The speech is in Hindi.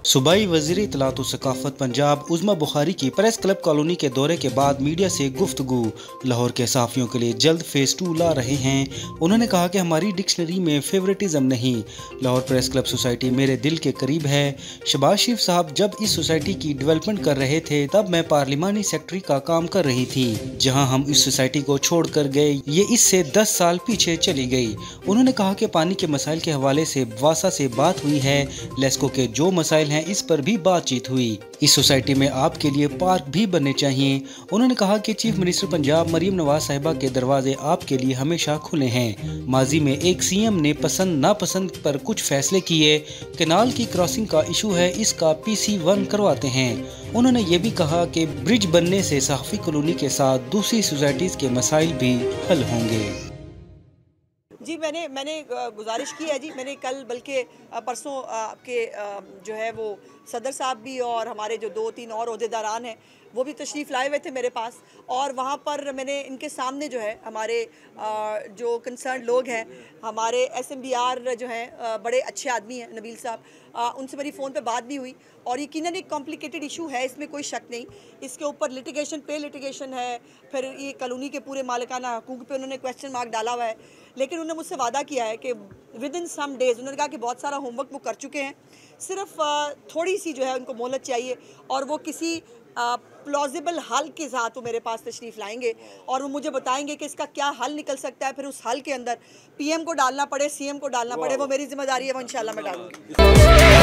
सूबाई वज़ीर इत्तलात व सकाफ़त पंजाब उज़्मा बुखारी की प्रेस क्लब कॉलोनी के दौरे के बाद मीडिया से गुफ्तगू। लाहौर के सहाफ़ियों के लिए जल्द फेज़ 2 ला रहे हैं। उन्होंने कहा कि हमारी डिक्शनरी में फेवरेटिज्म नहीं, लाहौर प्रेस क्लब सोसाइटी मेरे दिल के करीब है। शहबाज शरीफ साहब जब इस सोसाइटी की डेवलपमेंट कर रहे थे तब मैं पार्लिमानी सेक्रेटरी का काम कर रही थी, जहाँ हम इस सोसाइटी को छोड़ कर गए, ये इससे 10 साल पीछे चली गई। उन्होंने कहा कि पानी के मसाइल के हवाले से वासा से बात हुई है, लेस्को के जो मसाइल इस पर भी बातचीत हुई। इस सोसाइटी में आपके लिए पार्क भी बनने चाहिए। उन्होंने कहा कि चीफ मिनिस्टर पंजाब मरियम नवाज साहिबा के दरवाजे आपके लिए हमेशा खुले हैं। माजी में एक सीएम ने पसंद नापसंद पर कुछ फैसले किए। कैनाल की क्रॉसिंग का इशू है, इसका PC1 करवाते हैं। उन्होंने ये भी कहा कि ब्रिज बनने से सहाफ़ी कॉलोनी के साथ दूसरी सोसाइटीज के मसाइल भी हल होंगे। जी मैंने गुजारिश की है जी। मैंने कल बल्कि परसों आपके जो है वो सदर साहब भी और हमारे जो 2-3 और ओहदेदारान हैं वो भी तशरीफ़ लाए हुए थे मेरे पास, और वहाँ पर मैंने इनके सामने जो है हमारे जो कंसर्न लोग हैं, हमारे SMBR जो हैं बड़े अच्छे आदमी हैं नबील साहब, उनसे मेरी फ़ोन पे बात भी हुई। और यकीनन एक कॉम्प्लिकेटेड इशू है, इसमें कोई शक नहीं। इसके ऊपर लिटिगेशन है, फिर ये कॉलोनी के पूरे मालिकाना हकूक़ पे उन्होंने क्वेश्चन मार्क डाला हुआ है। लेकिन उन्होंने मुझसे वादा किया है कि विद इन सम डेज़, उन्होंने कहा कि बहुत सारा होमवर्क वो कर चुके हैं, सिर्फ थोड़ी सी जो है उनको मोहलत चाहिए, और वो किसी प्लॉजिबल हल के साथ वो मेरे पास तशरीफ़ लाएंगे और वो मुझे बताएंगे कि इसका क्या हल निकल सकता है। फिर उस हल के अंदर PM को डालना पड़े, CM को डालना पड़े, वो मेरी जिम्मेदारी है, वो इंशाल्लाह मैं डालूंगी।